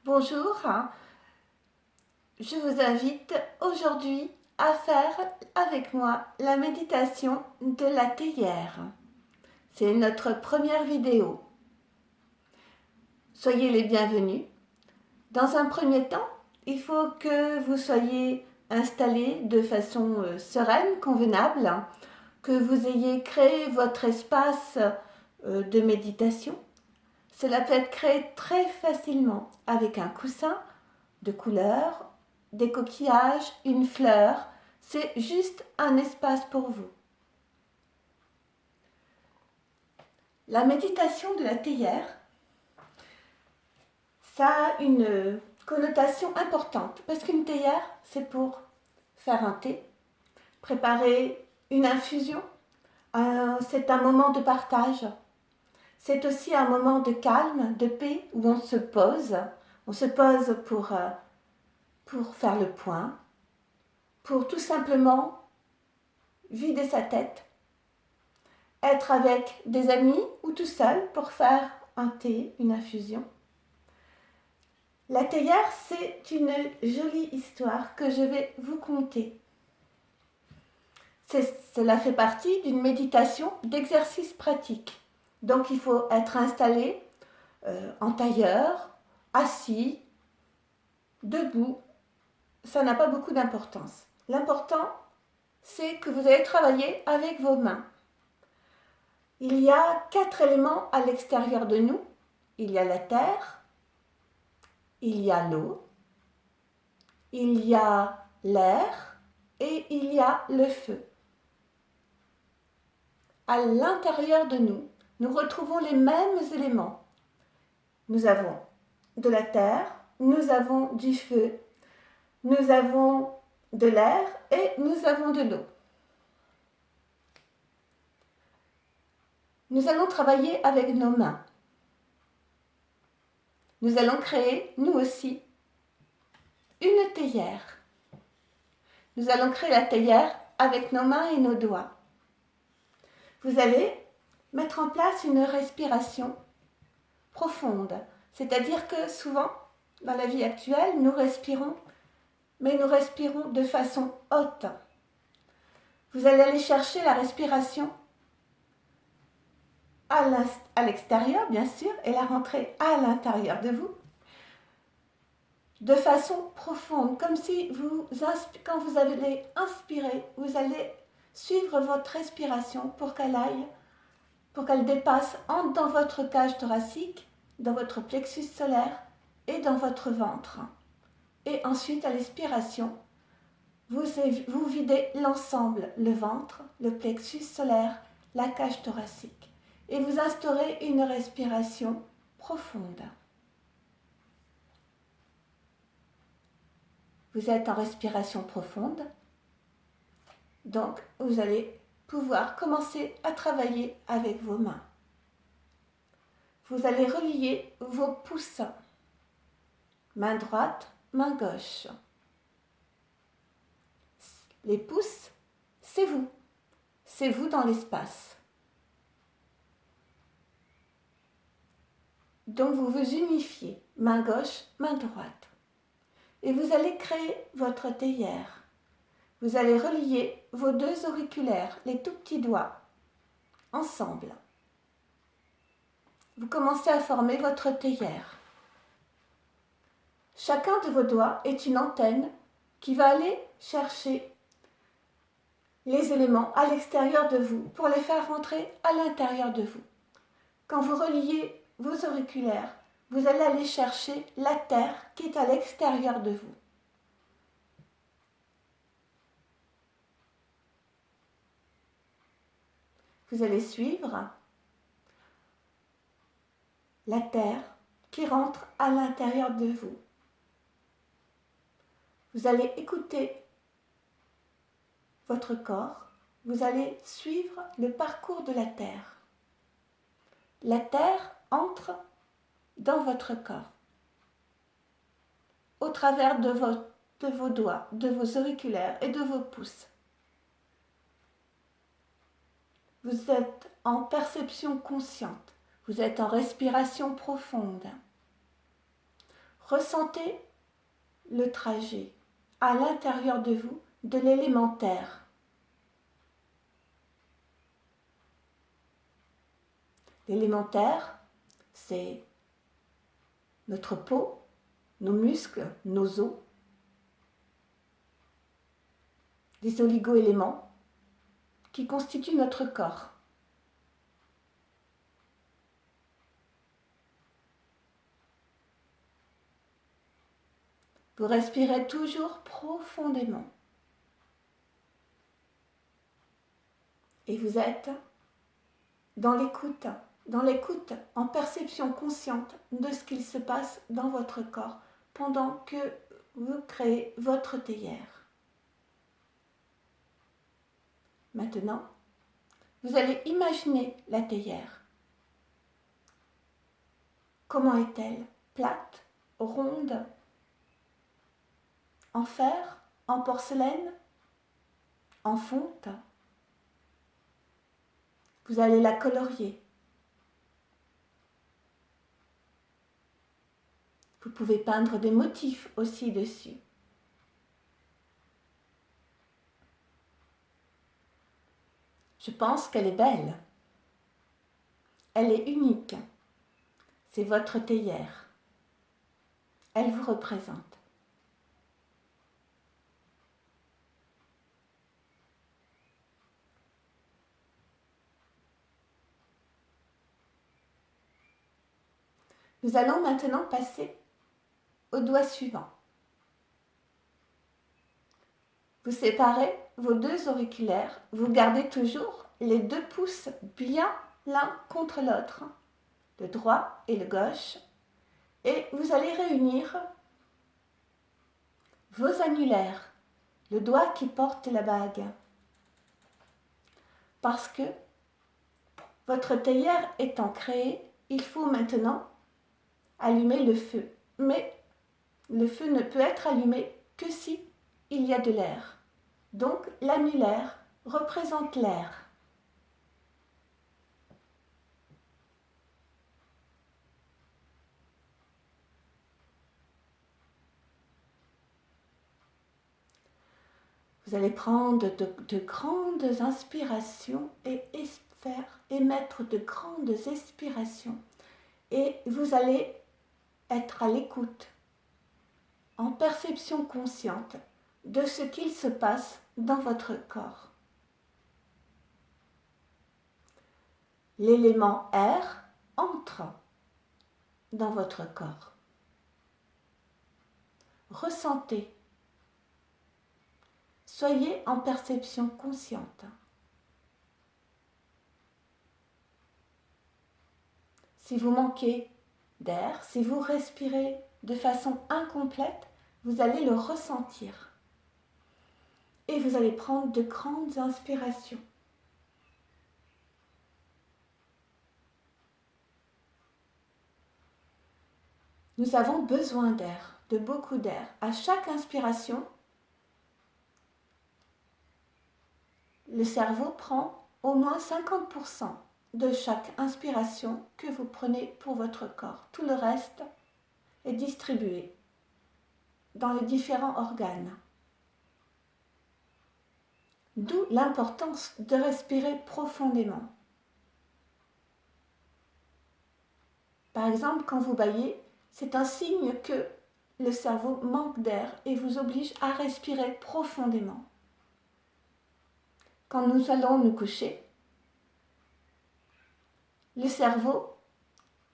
Bonjour, je vous invite aujourd'hui à faire avec moi la méditation de la théière. C'est notre première vidéo. Soyez les bienvenus. Dans un premier temps, il faut que vous soyez installés de façon sereine, convenable, que vous ayez créé votre espace de méditation. Cela peut être créé très facilement avec un coussin de couleur, des coquillages, une fleur. C'est juste un espace pour vous. La méditation de la théière, ça a une connotation importante parce qu'une théière, c'est pour faire un thé, préparer une infusion. C'est un moment de partage. C'est aussi un moment de calme, de paix où on se pose. On se pose pour faire le point, pour tout simplement vider sa tête, être avec des amis ou tout seul pour faire un thé, une infusion. La théière, c'est une jolie histoire que je vais vous conter. Cela fait partie d'une méditation d'exercice pratique. Donc il faut être installé en tailleur, assis, debout. Ça n'a pas beaucoup d'importance. L'important, c'est que vous allez travailler avec vos mains. Il y a 4 éléments à l'extérieur de nous. Il y a la terre, il y a l'eau, il y a l'air et il y a le feu. À l'intérieur de nous, nous retrouvons les mêmes éléments. Nous avons de la terre, nous avons du feu, nous avons de l'air et nous avons de l'eau. Nous allons travailler avec nos mains. Nous allons créer, nous aussi, une théière. Nous allons créer la théière avec nos mains et nos doigts. Vous allez mettre en place une respiration profonde. C'est-à-dire que souvent, dans la vie actuelle, nous respirons, mais nous respirons de façon haute. Vous allez aller chercher la respiration à l'extérieur, bien sûr, et la rentrer à l'intérieur de vous, de façon profonde, comme si quand vous allez inspirer, vous allez suivre votre respiration pour qu'elle dépasse, entre dans votre cage thoracique, dans votre plexus solaire et dans votre ventre. Et ensuite, à l'expiration, vous videz l'ensemble, le ventre, le plexus solaire, la cage thoracique. Et vous instaurez une respiration profonde. Vous êtes en respiration profonde, donc vous allez pouvoir commencer à travailler avec vos mains. Vous allez relier vos pouces, main droite, main gauche. Les pouces, c'est vous dans l'espace. Donc vous vous unifiez, main gauche, main droite. Et vous allez créer votre théière. Vous allez relier vos 2 auriculaires, les tout petits doigts, ensemble. Vous commencez à former votre théière. Chacun de vos doigts est une antenne qui va aller chercher les éléments à l'extérieur de vous pour les faire rentrer à l'intérieur de vous. Quand vous reliez vos auriculaires, vous allez aller chercher la terre qui est à l'extérieur de vous. Vous allez suivre la terre qui rentre à l'intérieur de vous. Vous allez écouter votre corps, vous allez suivre le parcours de la terre. La terre entre dans votre corps, au travers de vos doigts, de vos auriculaires et de vos pouces. Vous êtes en perception consciente, vous êtes en respiration profonde. Ressentez le trajet à l'intérieur de vous de l'élémentaire. L'élémentaire, c'est notre peau, nos muscles, nos os, des oligo-éléments qui constituent notre corps. Vous respirez toujours profondément. Et vous êtes dans l'écoute en perception consciente de ce qu'il se passe dans votre corps pendant que vous créez votre théière. Maintenant, vous allez imaginer la théière. Comment est-elle? Plate, ronde, en fer, en porcelaine, en fonte? Vous allez la colorier. Vous pouvez peindre des motifs aussi dessus. Je pense qu'elle est belle. Elle est unique. C'est votre théière. Elle vous représente. Nous allons maintenant passer au doigt suivant. Vous séparez vos deux auriculaires, vous gardez toujours les 2 pouces bien l'un contre l'autre, le droit et le gauche, et vous allez réunir vos annulaires, le doigt qui porte la bague, parce que votre théière étant créée, il faut maintenant allumer le feu, mais le feu ne peut être allumé que si il y a de l'air. Donc l'annulaire représente l'air. Vous allez prendre de grandes inspirations et émettre de grandes expirations. Et vous allez être à l'écoute, en perception consciente de ce qu'il se passe dans votre corps. L'élément air entre dans votre corps. Ressentez. Soyez en perception consciente. Si vous manquez d'air, si vous respirez de façon incomplète, vous allez le ressentir. Et vous allez prendre de grandes inspirations. Nous avons besoin d'air, de beaucoup d'air. À chaque inspiration, le cerveau prend au moins 50% de chaque inspiration que vous prenez pour votre corps. Tout le reste est distribué dans les différents organes. D'où l'importance de respirer profondément. Par exemple, quand vous bâillez, c'est un signe que le cerveau manque d'air et vous oblige à respirer profondément. Quand nous allons nous coucher, le cerveau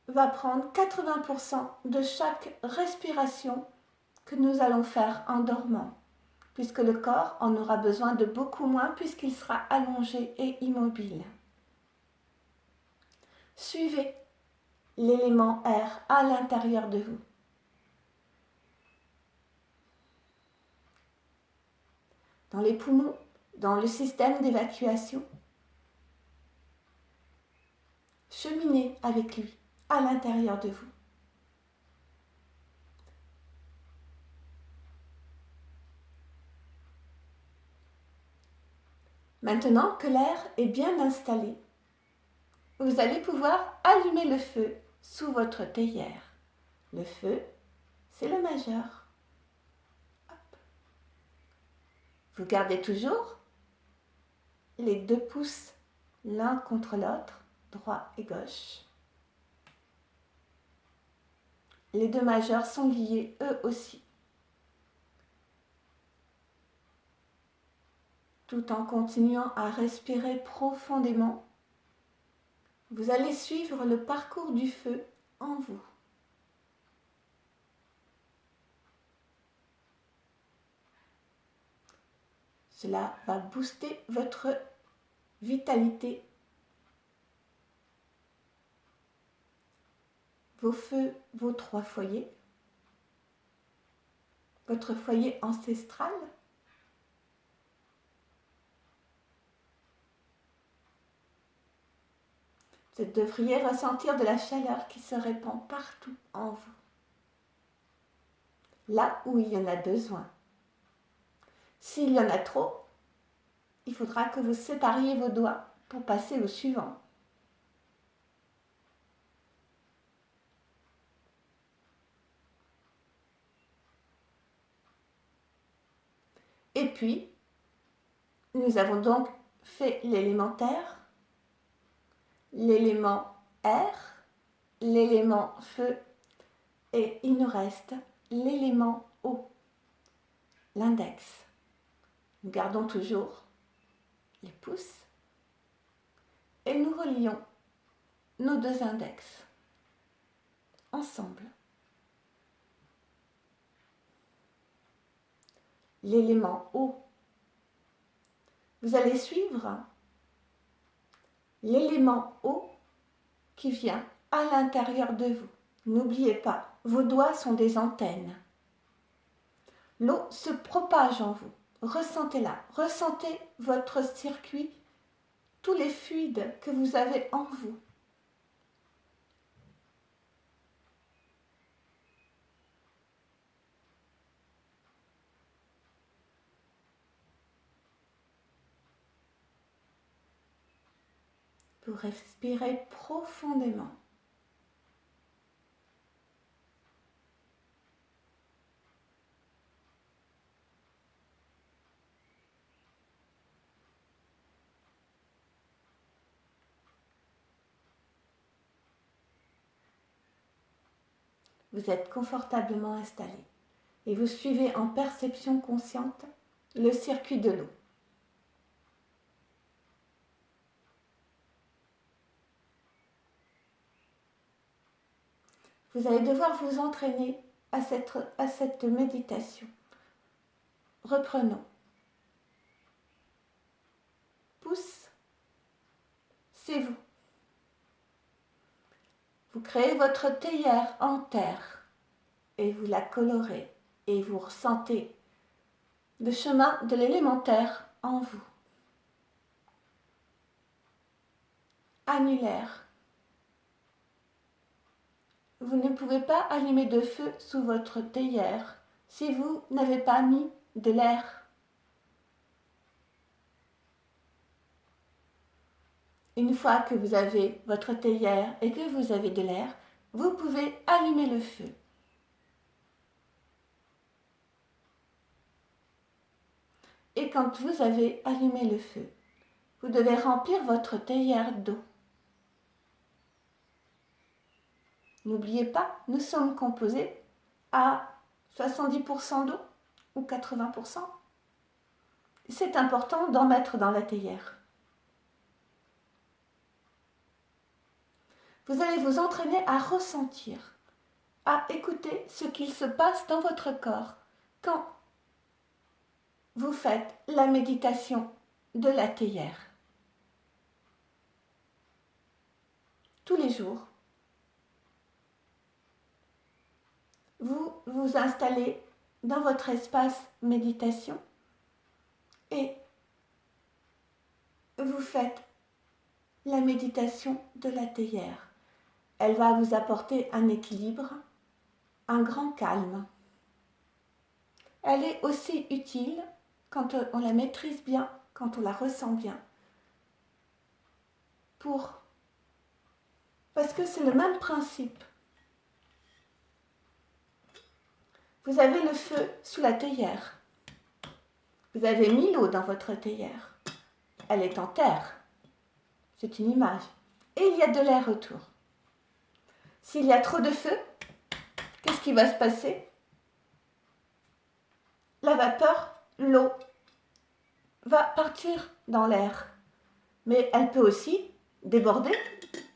va prendre 80% de chaque respiration que nous allons faire en dormant, puisque le corps en aura besoin de beaucoup moins puisqu'il sera allongé et immobile. Suivez l'élément air à l'intérieur de vous. Dans les poumons, dans le système d'évacuation. Cheminez avec lui à l'intérieur de vous. Maintenant que l'air est bien installé, vous allez pouvoir allumer le feu sous votre théière. Le feu, c'est le majeur. Hop. Vous gardez toujours les 2 pouces l'un contre l'autre, droit et gauche. Les 2 majeurs sont liés eux aussi. Tout en continuant à respirer profondément, vous allez suivre le parcours du feu en vous. Cela va booster votre vitalité. Vos feux, vos 3 foyers, votre foyer ancestral, vous devriez ressentir de la chaleur qui se répand partout en vous, là où il y en a besoin. S'il y en a trop, il faudra que vous sépariez vos doigts pour passer au suivant. Et puis, nous avons donc fait l'élémentaire, l'élément air, l'élément feu, et il nous reste l'élément eau, l'index. Nous gardons toujours les pouces et nous relions nos 2 index ensemble. L'élément eau, vous allez suivre l'élément eau qui vient à l'intérieur de vous. N'oubliez pas, vos doigts sont des antennes. L'eau se propage en vous. Ressentez-la. Ressentez votre circuit, tous les fluides que vous avez en vous. Vous respirez profondément. Vous êtes confortablement installé et vous suivez en perception consciente le circuit de l'eau. Vous allez devoir vous entraîner à cette méditation. Reprenons. Pouce, c'est vous. Vous créez votre théière en terre et vous la colorez et vous ressentez le chemin de l'élémentaire en vous. Annulaire. Vous ne pouvez pas allumer de feu sous votre théière si vous n'avez pas mis de l'air. Une fois que vous avez votre théière et que vous avez de l'air, vous pouvez allumer le feu. Et quand vous avez allumé le feu, vous devez remplir votre théière d'eau. N'oubliez pas, nous sommes composés à 70% d'eau ou 80%. C'est important d'en mettre dans la théière. Vous allez vous entraîner à ressentir, à écouter ce qu'il se passe dans votre corps quand vous faites la méditation de la théière. Tous les jours, vous vous installez dans votre espace méditation et vous faites la méditation de la théière. Elle va vous apporter un équilibre, un grand calme. Elle est aussi utile quand on la maîtrise bien, quand on la ressent bien. Parce que c'est le même principe. Vous avez le feu sous la théière. Vous avez mis l'eau dans votre théière. Elle est en terre. C'est une image. Et il y a de l'air autour. S'il y a trop de feu, qu'est-ce qui va se passer? La vapeur, l'eau, va partir dans l'air. Mais elle peut aussi déborder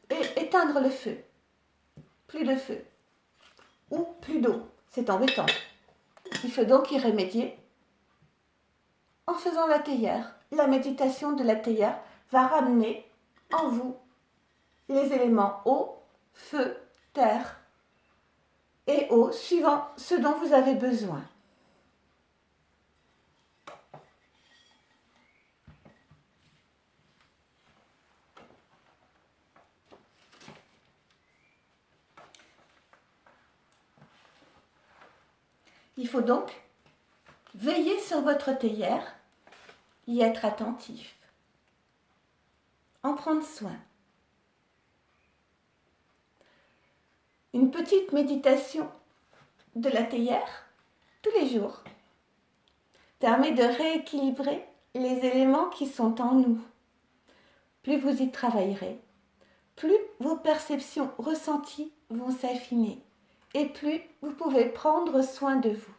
et éteindre le feu. Plus de feu. Ou plus d'eau. C'est embêtant. Il faut donc y remédier en faisant la théière. La méditation de la théière va ramener en vous les éléments eau, feu, terre et eau, suivant ce dont vous avez besoin. Il faut donc veiller sur votre théière, y être attentif, en prendre soin. Une petite méditation de la théière, tous les jours, permet de rééquilibrer les éléments qui sont en nous. Plus vous y travaillerez, plus vos perceptions ressenties vont s'affiner et plus vous pouvez prendre soin de vous.